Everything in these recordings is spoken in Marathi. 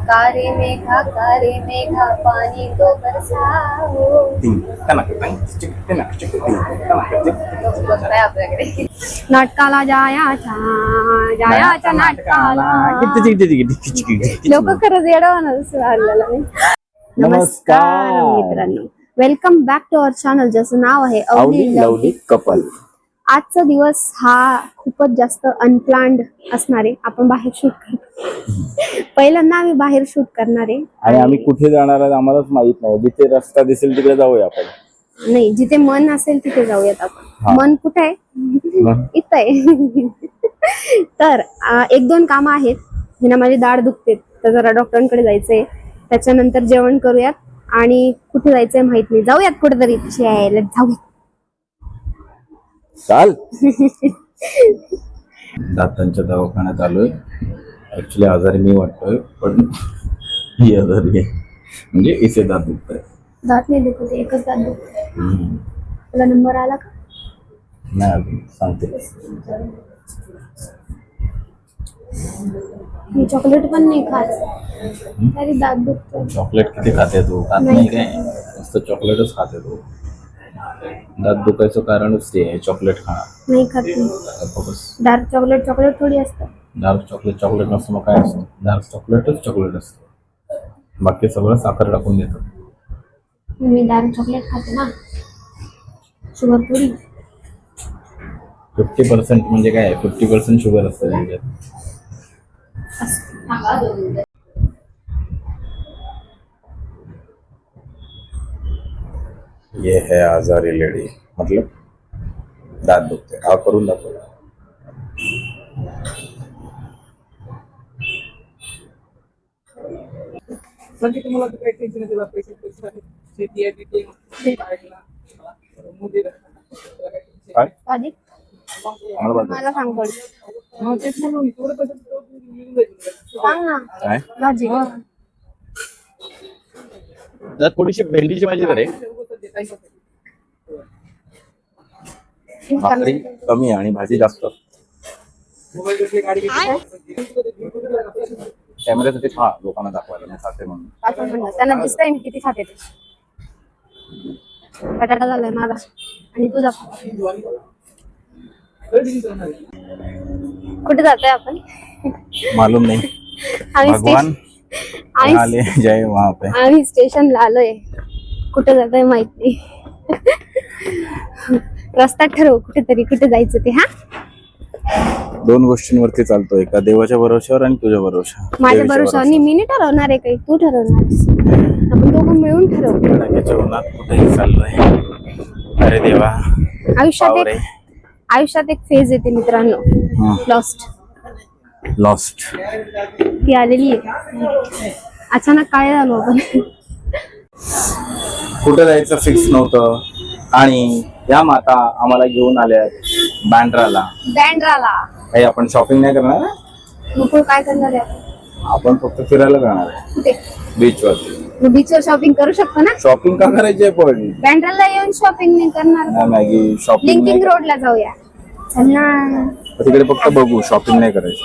कारे मेघा पानी तो बरसाओ. बघताय आपल्याकडे नाटकाला जायाच्या नाटकाला. लोक खरंच येडवणार आलेला नाही. नमस्कार मित्रांनो, welcome back to our channel, ज्याचं नाव आहे अवली लवली कपल. आजचा दिवस हा खूपच जास्त अनप्लॅन्ड असणार आहे. आपण बाहेर शूट करतो. पहिल्यांदा आम्ही बाहेर शूट करणार आहे आणि आम्ही कुठे जाणार आहोत आम्हालाच माहित नाही. जिथे रस्ता दिसेल तिकडे जाऊया आपण. नाही, जिथे मन असेल तिथे जाऊयात आपण. मन कुठे आहे? इथं आहे. तर एक दोन कामं आहेत. हिना माझी दाढ दुखते तर जरा डॉक्टरांकडे जायचंय. त्याच्यानंतर जेवण करूयात आणि कुठे जायचंय माहित नाही. जाऊयात कुठेतरी जाऊयात. चाल. दातांच्या दवाखान्यात आलोय. ऍक्च्युली आजारी मी वाटतोय, पण ही आजारी आहे. म्हणजे इथे दात दुखत आहे. दात नाही दुखत, एकच दात दुखत. तुला नंबर आला का? नाही अजून, सांगते. मी चॉकलेट पण नाही खात तरी दात दुखत. चॉकलेट किती खाते तू? खात नाही काय? नुसतं चॉकलेटच खाते तू. दात दुखायचं कारणच ते आहे, चॉकलेट खाणं. नाही खात. डार्क चॉकलेट थोडी असतं. डार्क चॉकलेट नसतं. मग काय असतं? डार्क चॉकलेट असतं. बाकी सगळं साखर टाकून देतं. मी डार्क चॉकलेट खाते ना, शुगर थोडी. 50% म्हणजे काय? 50% शुगर असतं त्याच्यात. ये है आजारी लेडी, मतलब दात दुखते. हा करून दाखव. म्हणजे तुम्हाला काही टेन्शन नाही. पैसे शेती आहे तिथे मला सांग काय? भाजी थोडीशी भेंडीची भाजी करे. भाकरी कमी आणि भाजी जास्त. कॅमेऱ्यासाठी लोकांना दाखवायला खाते म्हणून. त्यांना दिसतंय मी किती खाते ते. बटाटा झालाय माझा आणि तुझा. कुठे जातोय आपण? मालूम नाही. भगवान आले जय वहां पे. आम्ही स्टेशनला आलोय. कुठे जातोय माहित नाही. रस्ता ठरव कुठेतरी, कुठे जायचं ते. हा, दोन गोष्टींवरती चालतो, एका देवाच्या भरोश्यावर आणि तुझ्या भरोश्यावर. माझ्या भरोश्यावर मी नाही ठरवणार आहे काही, तू ठरवणार. आपण दोघं मिळून ठरवू. कुठेही चाललोय. अरे देवा, आयुष्यात एक फेज येते मित्रांनो, लॉस्ट. ती आलेली आहे. अचानक काय झालं आपण? कुठे जायचं फिक्स नव्हतं आणि या माता आम्हाला घेऊन आल्या बँड्राला. काही आपण शॉपिंग नाही करणार. मग काय करणार आहे आपण फक्त फिरायला जाणार आहे. कुठे? बीचवरती. बीचवर शॉपिंग करू शकतो ना. शॉपिंग का करायची आहे? पण बँड्राला येऊन शॉपिंग नाही करणार. Maggi shopping. लिंकिंग रोडला जाऊया. चल ना. तिकडे फक्त बघू, शॉपिंग नाही करायची.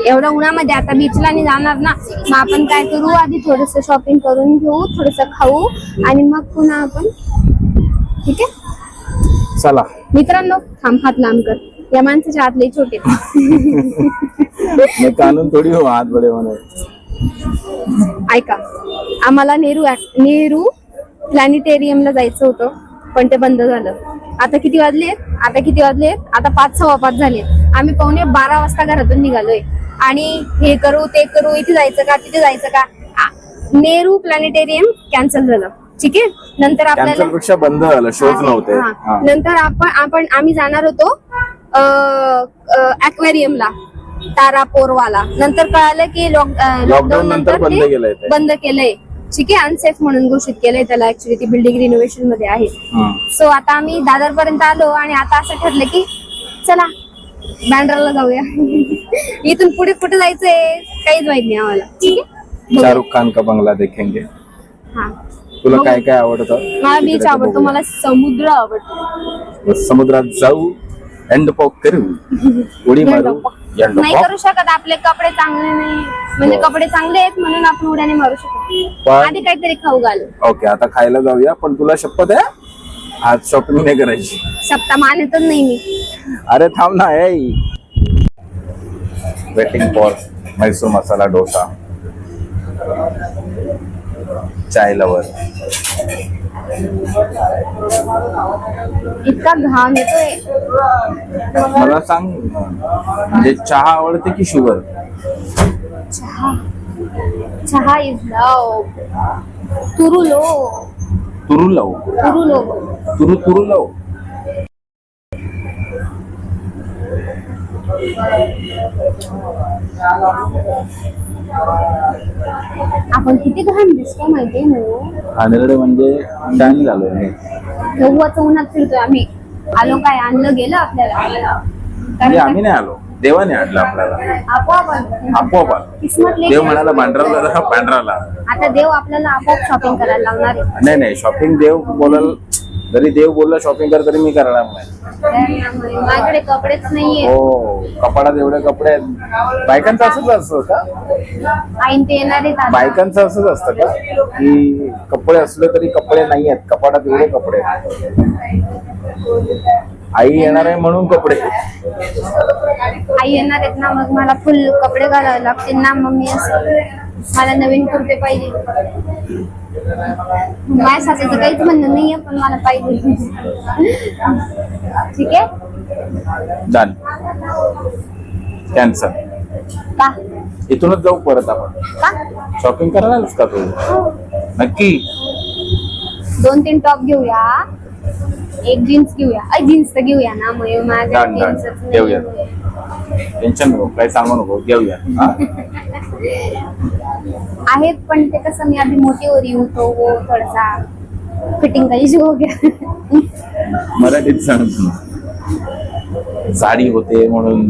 एवढं उन्हामध्ये आता बीचला नाही जाणार ना. मग आपण काय करू, आधी थोडस शॉपिंग करून घेऊ, थोडस खाऊ आणि मग पुन्हा आपण. ठीक आहे चला मित्रांनो. थांब, हात लांब कर. या माणसाच्या हात लई छोटे. कानून थोडी हो हात बडे म्हणून. ऐका, आम्हाला नेहरू प्लॅनेटेरियमला जायचं होतं, पण ते बंद झालं. आता किती वाजलेत? आता 5:15 झाले. आम्ही 11:15 वाजता घरातून निघालोय आणि हे करू ते करू, इथे जायचं का तिथे जायचं का. नेहरू प्लॅनेटेरियम कॅन्सल झालं. ठीक आहे. नंतर आपल्याला बंद झालं, शोच नव्हते. नंतर आम्ही जाणार होतो ऍक्वेरियमला, तारापोरवाला. नंतर कळालं की लॉकडाऊन नंतर बंद केलंय. ठीक आहे, अनसेफ म्हणून घोषित केलंय त्याला. ऍक्च्युली ती बिल्डिंग रिनोव्हेशन मध्ये आहे. सो आता आम्ही दादर पर्यंत आलो आणि आता असं ठरलं की चला बँड्राला जाऊया. इथून पुढे कुठे जायचंय काहीच माहित नाही आम्हाला. ठीक आहे. शाहरुख खान का बंगला देखेंगे. हा, तुला काय काय आवडतं? मला बीच आवडतो, मला समुद्र आवडतो. समुद्रात जाऊ, एंड पॉक करू, उडी मारू, End of नाही talk. करू शकत, आपले कपडे चांगले नाही म्हणजे हो. कपडे चांगले आहेत म्हणून आपण उड्या नाही मारू शकत. पण- आधी काहीतरी खाऊ घाल. ओके, आता खायला जाऊया, पण तुला शपथ आहे आज शॉपिंग नाही करायची. सप्ता मानतच नाही मी. अरे थांब ना, waiting for Mysore masala dosa. Chai lover. इतका घाम येतोय. मला सांग, म्हणजे चहा आवडते की शुगर? चहा, चहा इज लव. तुरुलो, तुरु लव. तुरुलो. तुरु लव. आपण किती घाम दिसतो माहितीये म्हणून. खानेरडे म्हणजे टाइम झालोय मी. गव्हाचं उन्हात फिरतोय आम्ही. आलो काय आणलं गेलं आपल्याला. म्हणजे आम्ही नाही आलो, देवाने आणलं आपल्याला. आपोआप आपोआप आलो. किस्मत देव म्हणाला बांद्राला जा, बांद्राला. आता देव आपल्याला आपोआप शॉपिंग करायला लावणार आहे. नाही, शॉपिंग देव बोलाल, जरी देव बोलला शॉपिंग कर तरी मी करणार नाही. माझ्याकडे कपडेच नाहीये. हो, कपाडात एवढे कपडे आहेत. बायकांचं असंच असतं का? आईन ते येणार आहेत आता. बायकांचं असंच असतं का की कपडे असले तरी कपडे नाही आहेत, कपाडात एवढे कपडे आहेत? आई येणार आहे म्हणून कपडे. आई येणार आहेत ना, मग मला फुल कपडे घालावे लागतील ना. मम्मी असं मला नवीन कुर्ते पाहिजे. माझ्या सासूचं काहीच म्हणणं नाहीये, पण मला पाहिजे. ठीक आहे. डन. कॅन्सल. का? इथूनच जाऊ परत आपण. का? शॉपिंग करणारच का तू? नक्की. 2-3 टॉप घेऊया, एक जीन्स घेऊया. जीन्स तर घेऊया ना, मग माझ्या डन, डन. जीन्सच घेऊया. नाही. टेन्शन नको, काही सांगू नको, घेऊया. हा? आहेत, पण ते कसं मी आधी मोठी हो रही हूं, तो वो थोडासा फिटिंग का इशू हो गया. मराठीत सांगतो. साडी होते म्हणून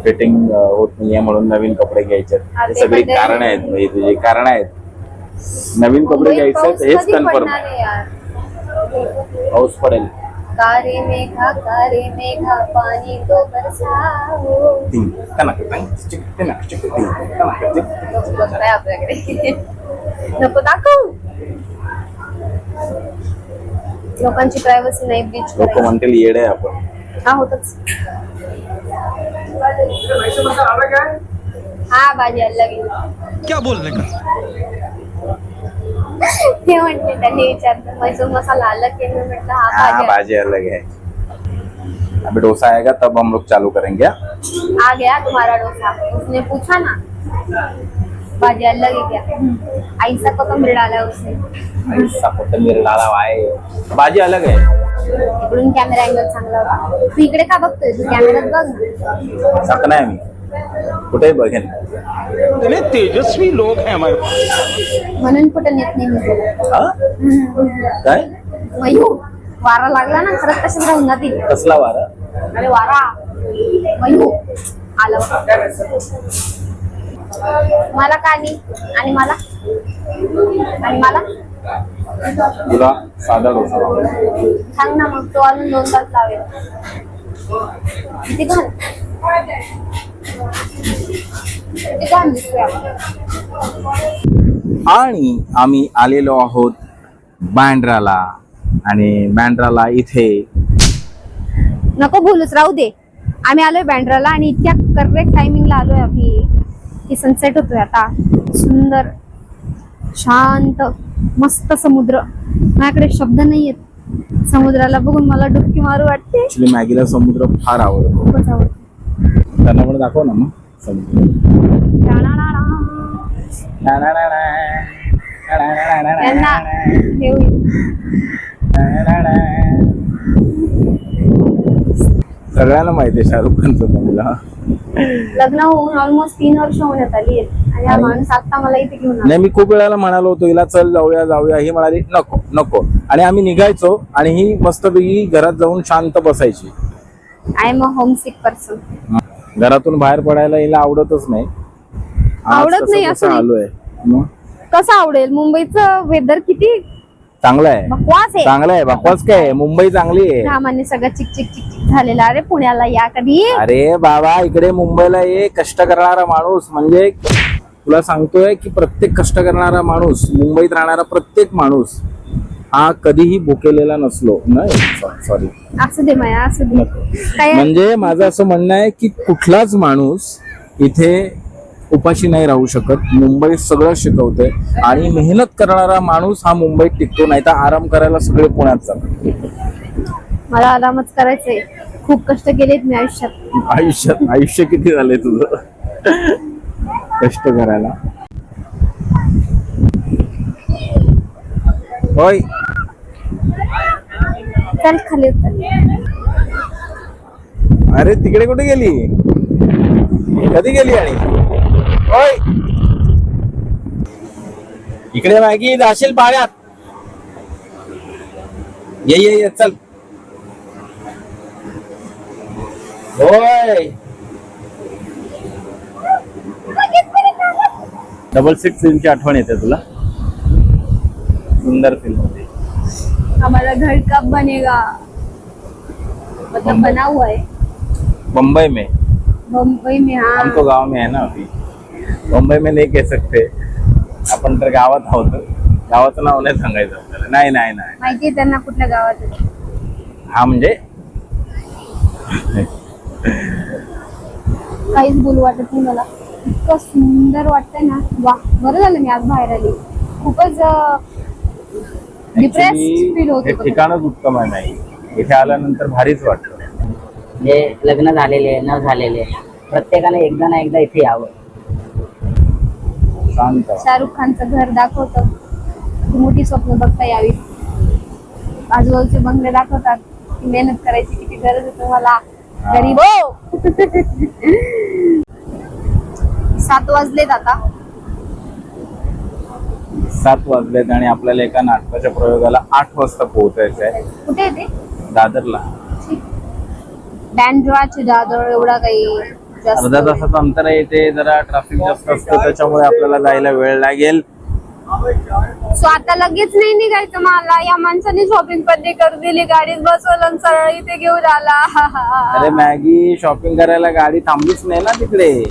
फिटिंग होत नाहीये म्हणून नवीन कपडे घ्यायचे. हे सगळी कारण आहेत भाई, तुझी कारण आहेत. नवीन कपडे घ्यायचे पाऊस हेच कधी कन्फर्म. पडणार आहे यार? पाऊस पडेल. कारे मेघा पानी तो बरसाओ. टिंग, टनक, टंग, चिक, टनक, चिक, टिंग, टनक, चिक. बघताय आपल्याकडे. नको दाखवू. लोकांची प्रायव्हसी नाही ब्रीच लोक करायची. म्हणतील येडे आहे आपण. हा होतच. मैसूर मसाला आला काय? हा भाजी आला गेली. क्या बोलने का? ते म्हटले, त्यांनी विचारलं मैसूर मसाला आला की? मी म्हटलं हा हाँ, भाजी बाजी अलग है. अभी डोसा आएगा तब हम लोग चालू करेंगे. आ गया तुम्हारा डोसा. उसने पूछा ना भाजी अलग है क्या? ऐसा कोथिंबीर डाला उसने. ऐसा कोथिंबीर डाला आहे. भाजी अलग आहे. इकडून कॅमेरा अँगल चांगला होता. तू इकडे का बघतोय? तू कॅमेरात बघ. जात नाही मी कुठेही बघेन. इतने तेजस्वी लोग हैं हमारे पास. म्हणून कुठं नेत नाही मी तुला. हा? काय? मयू, वारा लागला ना खरंच तशीच राहून जातील. कसला वारा? अरे वारा. मयू आलं. मला का आणि मला तुला साधा डोसा सांग ना, मग तो अजून 2 तास लावेल. किती घाल दिसतोय आपण. आणि आम्ही आलेलो आहोत बँड्राला. आणि बँड्राला इथे नको बोलूच, राहू दे. आम्ही आलोय बँड्राला आणि इतक्या करेक्ट टायमिंगला आलोय आम्ही की सनसेट होतोय आता. सुंदर, शांत, मस्त समुद्र. माझ्याकडे शब्द नाहीयेत. समुद्राला बघून मला डुबकी मारू वाटते. ऍक्च्युली मॅगीला समुद्र फार आवडतो. खूपच आवडतो. त्यांना पण दाखव ना मग समुद्र. त्यांना हे होईल. सगळ्यांना माहिती आहे शाहरुख खानचं मुलगा. लग्न होऊन ऑलमोस्ट 3 वर्ष होण्यात आली आहेत आणि हा माणूस आता मला इथे घेऊन आला. नाही, मी खूप वेळाला म्हणालो होतो हिला चल जाऊया. ही म्हणाली नको नको. आणि आम्ही निघायचो आणि ही मस्तपैकी घरात जाऊन शांत बसायची. I am a homesick person. घरातून बाहेर पडायला हिला आवडतच नाही. आज आवडत कसं नाही कसं असं नाही. आलोय. मग कसं आवडेल? मुंबईचं वेदर किती चांगलं आहे, बकवास आहे. चांगलं आहे. बकवास काय, मुंबई चांगली आहे. घामाने सगळं चिक चिक चिक चिक झालेलं. अरे पुण्याला या कधी. अरे बाबा, इकडे मुंबईला ये, कष्ट करणारा माणूस म्हणजे तुला सांगतोय की प्रत्येक कष्ट करणारा माणूस, मुंबईत राहणारा प्रत्येक माणूस हा कधीही भुकेलेला नसलो. नाही सॉरी, असू दे माया, असू दे. काय म्हणजे माझं असं म्हणणं आहे की कुठलाच माणूस इथे उपाशी नाही राहू शकत. मुंबई सगळं शिकवते आणि मेहनत करणारा माणूस हा मुंबईत टिकतो, नाही तर आराम करायला सगळे पुण्यात जातात. मला आरामच करायचंय. खूप कष्ट केलेत मी आयुष्यात. आयुष्य किती झाले तुझं कष्ट करायला. होय, चल खाली उतर. अरे तिकडे कुठे गेली, कधी गेली? आणि होय, इकडे मॅगी जाशील पाण्यात. ये चल. होय, 666 फिल्मची आठवण येते तुला? सुंदर फिल्म होती. हमारा घर कब बनेगा, मतलब बना हुआ है मुंबई में, मुंबई में. हाँ, हम तो गांव में है ना अभी, मुंबई में नहीं कह सकते आपण, तर गावात आहोत. गावाचं नाव नाही सांगायचं आपल्याला. नाही नाही नाही, माहितीये त्यांना कुठल्या गावात आहे. हा म्हणजे काहीच बोलू वाटत नाही मला. इतकं सुंदर वाटतंय ना. वा, बरं झालं मी आज बाहेर आली. खूपच डिप्रेस फील होत हे होतं. ठिकाणच उत्तम आहे. नाही, इथे आल्यानंतर भारीच वाटतं. जे लग्न झालेले न झालेले प्रत्येकाने एकदा ना एकदा इथे यावं. शांत. शाहरुख खानचं घर दाखवतं, ती मोठी स्वप्न बघता यावी. आजूबाजूचे बंगले दाखवतात, की मेहनत करायची किती गरज आहे तुम्हाला गरीब हो. 7 वाजलेत आता. 7 वाजलेत आणि आपल्याला एका नाटकाच्या प्रयोगाला 8 वाजता पोहोचायचं आहे. कुठे आहे ते? दादरला. बँड्राचे दादर. एवढा काही जास्त अर्धा तासाचं अंतर आहे. इथे जरा ट्रॅफिक जास्त असतं, त्याच्यामुळे आपल्याला जायला वेळ लागेल. सो आता लगेच नाही निघायचं मला. या माणसाने शॉपिंग पण नाही करू दिली, गाडीत बसवलं सरळ इथे घेऊन आला. अरे मॅगी, शॉपिंग करायला गाडी थांबलीच नाही ना तिकडे.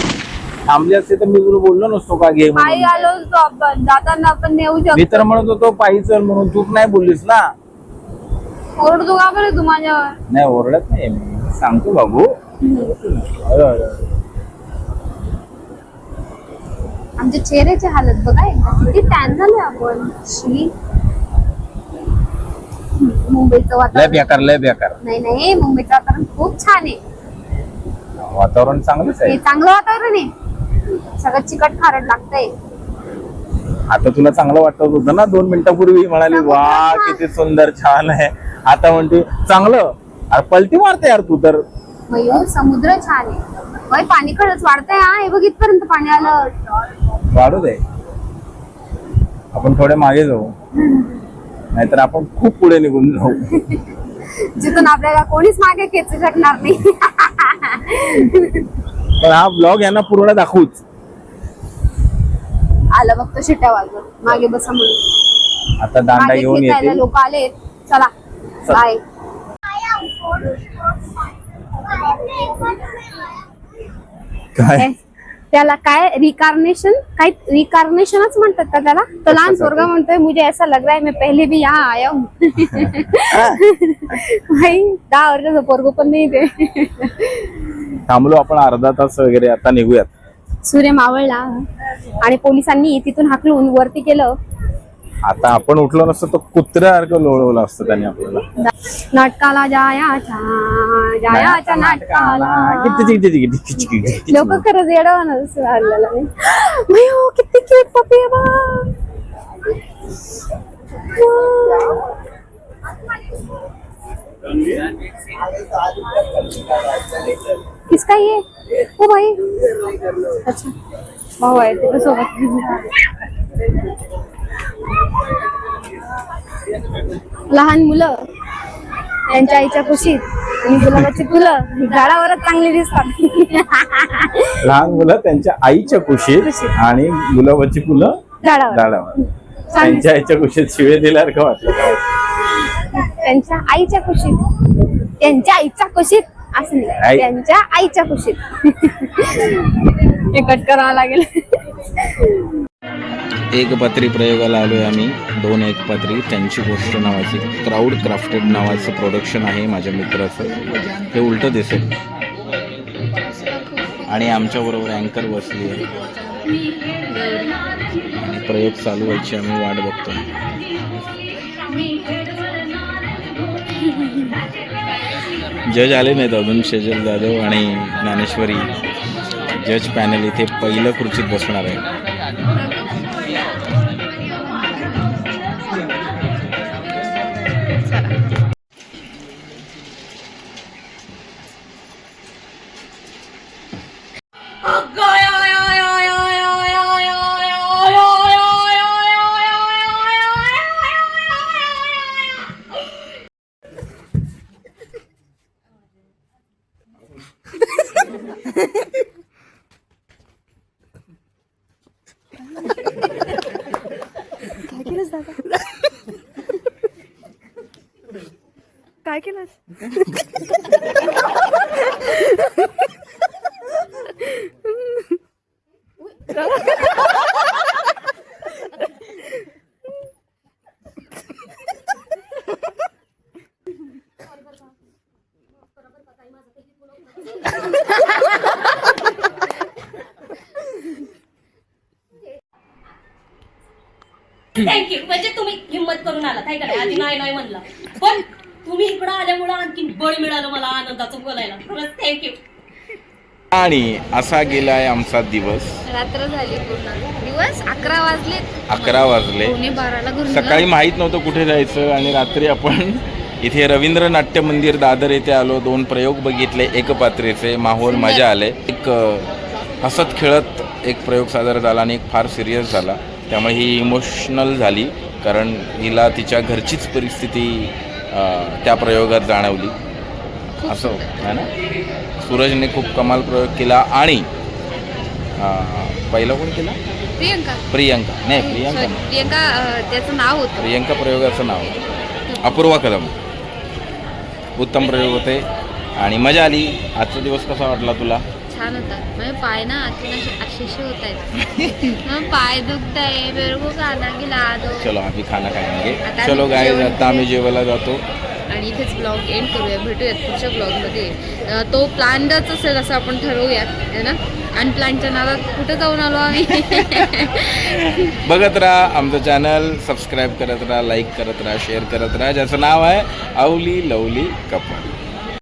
थांबली असते तर मी तुला बोललो नसतो का घे पायी म्हणून. आलो होतो आपण, जाताना आपण नेऊ मी शकतो. तर म्हणत होतो पायी चल म्हणून, तू नाही बोललीस ना. ओरडतो का बरं तू माझ्यावर? नाही ओरडत नाही, मी सांगतो बाबू. आमच्या चेहऱ्याची हालत बघा एकदा, किती टॅन झालोय आपण. शी. मुंबईचं लय वातावरण. बेकार, लय बेकार. नाही, मुंबईचं वातावरण खूप छान आहे. वातावरण चांगलंच हे आहे. चांगलं वातावरण आहे. सगळं चिकट खारट लागतंय. आता तुला चांगलं वाटत होतं ना 2 मिनिटापूर्वी, म्हणाली वा किती सुंदर छान आहे. आता म्हणते चांगलं. अरे पलटी मारते यार तू तर. मयूर, समुद्र छान आहे. होय, पाणी खरंच वाढतंय. हा, हे बघ इथपर्यंत पाणी आलं. वाढू दे, आपण थोडे मागे जाऊ, नाहीतर आपण खूप पुढे निघून जाऊ. जिथून आपल्याला कोणीच मागे खेचू शकणार नाही. पण हा ब्लॉग यांना पूर्ण दाखवूच. आलं बघतो शिट्या वाजवत, मागे बसा म्हणून. आता दांडा मागे घेऊन खेचायला येते. लोक आलेत. चला बाय. काय त्याला काय रिकार्नेशनच म्हणतात का त्याला? तो लहान पोरगा म्हणतोय मुझे ऐसा लग रहा है मैं पहले भी यहाँ आया हूँ. भाई 10 वर्षाचं पोरगं पण नाही ते. थांबलो आपण अर्धा तास वगैरे, आता निघूयात. सूर्य मावळला आणि पोलिसांनी तिथून हाकलून वरती केलं. आता आपण उठलो नसतो तर कुत्र्यासारखं लोळवलं असतं त्यांनी आपल्याला. नाटकाला जायाच्या नाटकाला. लोक खरंच येडवणार. किती क्यूट पपी आहे बा. किसका ये? ओ भाई, अच्छा भाऊ आहे तिकडे सोबत. लहान मुलं त्यांच्या आईच्या कुशीत आणि गुलाबाची फुलं झाडावरच चांगली दिसतात. लहान मुलं त्यांच्या आईच्या कुशीत आणि गुलाबाची फुलं झाडावर. झाडावर. त्यांच्या आईच्या कुशीत शिवे दिल्यासारखं वाटलं मला. त्यांच्या आईच्या कुशीत, त्यांच्या आईच्या कुशीत असं नाही, आई- त्यांच्या आईच्या कुशीत. हे कट करावं लागेल. एकपात्री प्रयोगाला आलोय आम्ही. 2 एकपात्री त्यांची गोष्ट नावाची क्राऊड क्राफ्टेड नावाचं प्रोडक्शन आहे माझ्या मित्राचं. हे उलटं दिसेल. आणि आमच्याबरोबर अँकर बसली आहे आणि प्रयोग चालू व्हायची आम्ही वाट बघतो. जज आले नाहीत अजून. शेजल जाधव आणि ज्ञानेश्वरी जज पॅनल इथे पहिलं खुर्चीत बसणार आहे. काय केलं? थँक्यू. म्हणजे तुम्ही हिंमत करून आला काय काय आधी नाही नाही म्हणला, पण तुम्ही इकडं आल्यामुळं आणखी बळ मिळालं मला आनंदाचं बोलायला. खरंच थँक्यू. आणि असा गेलाय आमचा दिवस. रात्र झाली पूर्ण. दिवस 11 वाजले. 11 वाजले. 11:45 घरून सकाळी माहीत नव्हतं कुठे जायचं आणि रात्री आपण इथे रवींद्र नाट्य मंदिर दादर येथे आलो. 2 प्रयोग बघितले एकपात्रीचे. माहोल मजा आले. एक हसत खेळत एक प्रयोग सादर झाला आणि एक फार सिरियस झाला. त्यामुळे ही इमोशनल झाली कारण हिला तिच्या घरचीच परिस्थिती त्या प्रयोगात जाणवली. असं आहे ना. सूरजने खूप कमाल प्रयोग केला आणि पहिला कोण केला? प्रियंका त्याचं नाव होतं. प्रियंका प्रयोगाचं नाव होतं. अपूर्वा कदम. उत्तम प्रयोग होते आणि मजा आली. आजचा दिवस कसा वाटला तुला? छान होता. म्हणजे पाय ना आतून असे होत आहेत. पाय दुखत आहे. मेरे को खाना खिला दो. चलो अभी खाना खाएंगे. आता चलो आम्ही गाइस जेवण आता आम्ही जेवायला जातो. आणि इथेच ब्लॉग एंड करूया. भेटूयात पुढच्या ब्लॉगमध्ये. तो प्लॅनच असेल असं आपण ठरवूयात है ना. अनप्लॅनच्या नादात कुठं जाऊन आलो आम्ही. बघत राहा आमचं चॅनल. सबस्क्राईब करत राहा, लाईक करत राहा, शेअर करत राहा. ज्याचं नाव आहे अवली लवली कपल.